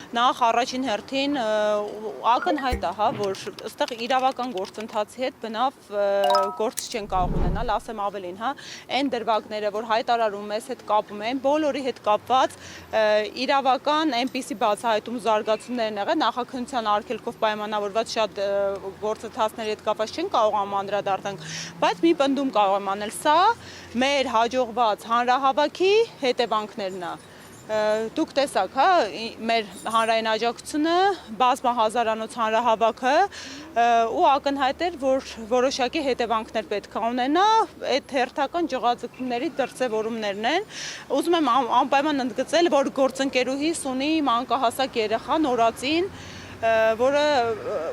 նախ առաջին հերթին ակնհայտ է, հա, որ այստեղ իրավական գործընթացի հետ բնավ գործ չեն կարող ունենալ, ասեմ ավելին, հա, այն դրվագները, որ հայտարարում մեզ հետ կապում են, բոլորի հետ կապված իրավական այնպիսի բացահայտում զարգացումներ են եղել, նախաքննության արգելքով պայմանավորված շատ գործընթացների հետ կապված չեն կարող անդրադառնանք, բայց մի պնդում կարող եմ անել, սա մեր հաջողված հանրահավաքի հետևանքներն է։ Դուք տեսաք, հա, մեր հանրային աջակցությունը, բազմահազարանոց հանրահավաքը ու ակնհայտ էր, որ որոշակի հետևանքներ պետք է ունենա, այդ հերթական ջղաձգումների դրսևորումներն են։ Ուզում եմ անպայման ընդգծել, որ գործընկերուհիս ունի մանկահասակ երեխա նորածին, որը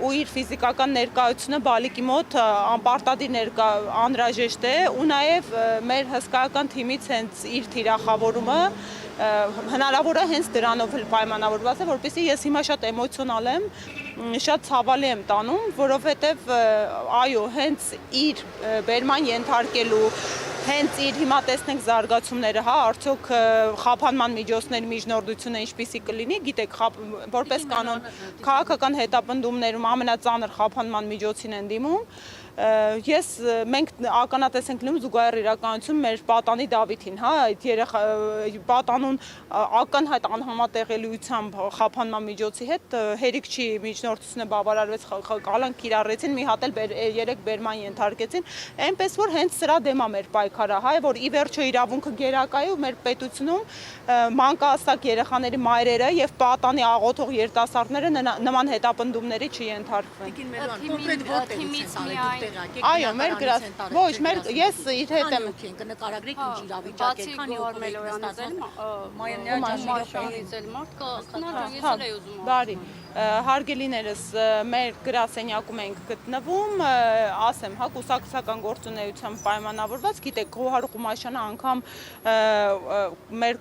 ու իր ֆիզիկական ներկայությունը բալիկի մոտ անպարտադիր անհրաժեշտ է ու նաև մեր հսկայական թիմից հենց իր թիրախավորումը հնարավոր է հենց դրանով էլ պայմանավորված է, որպեսզի ես հիմա շատ էմոցիոնալ եմ, շատ ցավալի եմ տանում, որովհետև այո, հենց իր բերման ենթարկելու հենց իր հիմա տեսնենք զարգացումները, հա, արդյոք խափանման միջոցների միջնորդությունը ինչպիսի կլինի, գիտեք, որպես կանոն քաղաքական հետապնդումներում ամենածանր խափանման միջոցին են դիմում, մենք ականատես ենք լինում զուգահեռ իրականություն մեր պատանի Դավիթին, հա, այդ պատանուն ակնհայտ անհամատեղելիությամբ խափանման միջոցի հետ հերիք չի միջնորդությունը բավարարվեց, կալանք կիրառեցին, մի հատ էլ 3 բերման ենթարկեցին, այնպես որ հենց սրա դեմ է մեր պայքարը, հա, որ ի վերջո իրավունքը գերակայ ու մեր պետությունում մանկահասակ երեխաների մայրերը եւ պատանի աղոթող երիտասարդները նման հետապնդումների չենթարկվեն։ Այո, մեր գրած, ոչ, ես իր հետ եմ կնկարագրեք ինչ իրավիճակ է, քանի օր բարի, հարգելիներս, մեր գրասենյակում ենք գտնվում, ասեմ, հա, կուսակցական գործունեությամբ պայմանավորված, գիտեք, Գոհար Ղումաշյանը անգամ մեր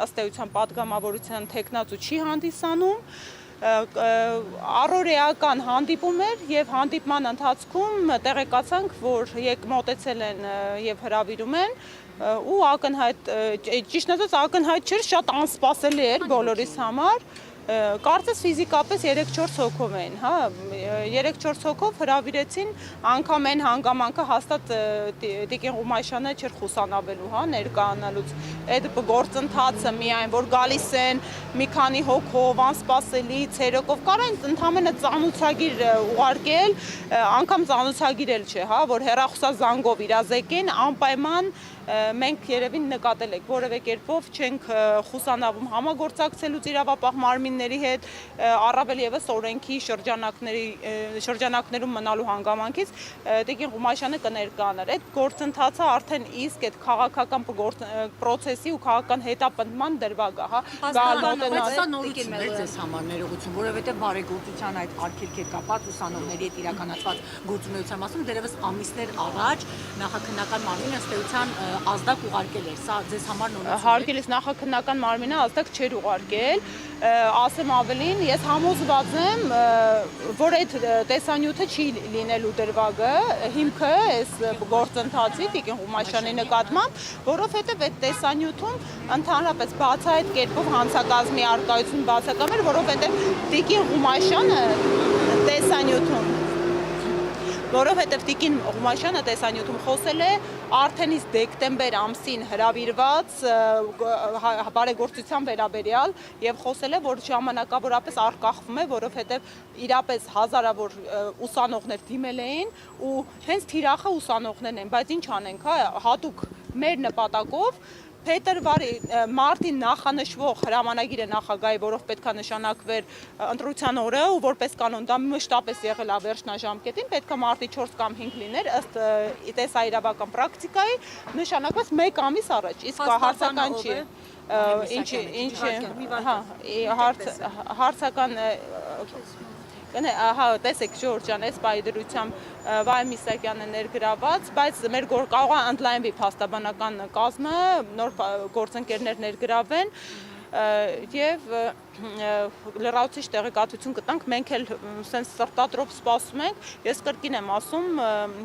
ըստ էության պատգամավորության թեկնածու չի հանդիսանում, առօրեական հանդիպում էր եւ հանդիպման ընթացքում տեղեկացանք, որ մոտեցել են եւ հրավիրում են ու ակնհայտ, ճիշտն ասած ակնհայտ չէր, շատ անսպասելի էր բոլորիս համար, կարծես ֆիզիկապես 3-4 հոգով էին, հա, 3-4 հոգով հրավիրեցին, անգամ այն հանգամանքը հաստատ Տիկին Ղումաշյանը չէր խուսանավելու, հա, ներկայանալուց, այդ գործընթացը միայն, որ գալիս են մի քանի հոգով, անսպասելի, ցերեկով, կարող ընդհանրապես ծանոթագիր ուղարկել, անգամ ծանոթագիր էլ չէ, հա, որ հեռախոսազանգով իրազեկեն, անպայման մենք երևին նկատել եք, որևէ կերպով չենք խուսանավում համագործակցելուց իրավապահ մարմինների հետ, առավել եւս օրենքի շրջանակներում մնալու հանգամանքից Տիկին Ղումաշյանը կներկայանար։ Այդ գործընթացը արդեն իսկ այդ քաղաքական պրոցեսի ու քաղաքական հետապնդման դրվագ է, հա։ Սա նորություն է ձեզ համար ներողություն, որովհետեւ բարեգործության այդ արգելքի հետ կապված ուսանողների հետ իրականացված գործունեության մասին դերևս ամիսներ առաջ նախաքննական մարմինը ըստ էության ազդակ ուղարկել էր, սա ձեզ համար նորություն է։ Հարգելիս նախաքննական մարմինը ազդակ չէր ուղարկել, ասեմ ավելին, ես համոզված եմ, որ այդ տեսանյութը չի լինելու դրվագը, հիմքը այս գործընթացի Տիկին Ղումաշյանի նկատմամբ, որովհետև այդ տեսանյութում ընդհանրապես բացահայտ կերպով հանցակազմի առկայություն բացակայում էր, որովհետև Տիկին Ղումաշյանը տեսանյութում խոսել է արդեն իսկ դեկտեմբեր ամսին հրավիրված բարեգործության վերաբերյալ եւ խոսել է, որ ժամանակավորապես արկախվում է, որովհետեւ իրապես հազարավոր ուսանողներ դիմել էին ու հենց թիրախը ուսանողներն են, բայց ինչ անենք, հա, հատուկ մեր նպատակով մարտին նախանշվող հրամանագիրը նախագահի, որով պետք է նշանակվեր ընտրության օրը ու որպես կանոն դա մշտապես եղել է վերջնաժամկետին, պետք է մարտի 4 կամ 5 լիներ, ըստ տեսահիրավական պրակտիկայի նշանակված 1 ամիս առաջ, իսկ հարցական չի, հարցական Հա, տեսեք Ժորժ ջան, այս պայդրությամբ Վայ Միսակյանը ներգրաված, բայց մեր կարող է ընդլայնվի փաստաբանական կազմը, նոր գործընկերներ ներգրավեն, եւ լրացուցիչ տեղեկատվություն գտանք, մենք էլ սենց սրտատրոփ սպասում ենք։ Ես կրկին եմ ասում,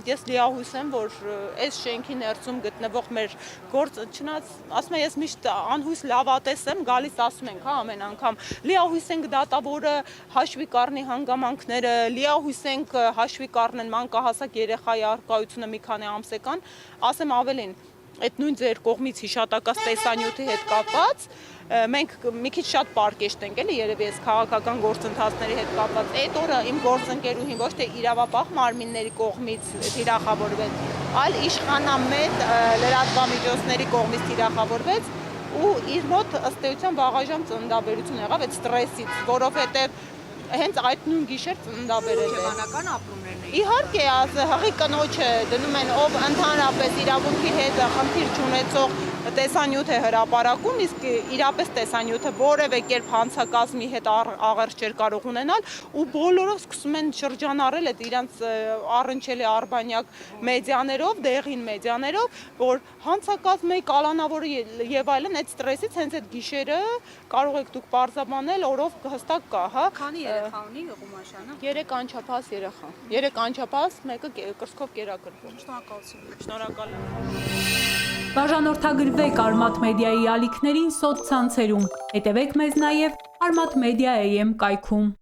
ես լիահույս եմ, որ այս շենքի ներսում գտնվող մեր գործ, չնայած ասում եմ, ես միշտ անհույս լավատես եմ, գալիս ասում ենք, հա, ամեն անգամ լիահույս ենք դատավորը հաշվի կառնի հանգամանքները, լիահույս ենք հաշվի կառնեն մանկահասակ երեխայի առկայությունը մի քանի ամսեկան, ասեմ ավելին, այդ նույն ձեր կողմից հիշատակած տեսանյութի հետ կապված մենք մի քիչ շատ պարկեշտ ենք էլի երևի այս քաղաքական գործընթացների հետ կապված այդ օրը իմ գործընկերուհին ոչ թե իրավապահ մարմինների կողմից թիրախավորվեց, այլ իշխանամետ լրատվամիջոցների կողմից թիրախավորվեց ու իր մոտ ըստ էության վաղաժամ ծննդաբերություն եղավ այդ ստրեսից, որովհետև հենց այդ նույն գիշեր ծննդաբերել է։ Հոգեբանական ապրումներն էին։ Իհարկե, հղի կնոջը դնում են, ով ընդհանրապես իրավունքի հետ խնդիր չունեցող տեսանյութ է հրապարակում, իսկ իրապես տեսանյութը որևէ կերպ հանցակազմի հետ աղերս չէր կարող ունենալ ու բոլորով սկսում են շրջանառել այդ իրանց առնչելի արբանյակ մեդիաներով, դեղին մեդիաներով, որ հանցակազմ է, կալանավորը եւ այլն, այդ ստրեսից հենց այդ գիշերը կարող եք դուք պարզաբանել, օրով հստակ կա, հա։ Քանի երեխա ունի Ղումաշյանը։ 3 անչափահաս երեխա։ 3 անչափահաս, մեկը կրծքով կերակրվում։ Շնորհակալություն։ Շնորհակալ եմ։ Բաժանորդագրվեք Արմաթ մեդիայի ալիքներին սոցցանցերում։ Հետևեք մեզ նաև Armat Media AM կայքում։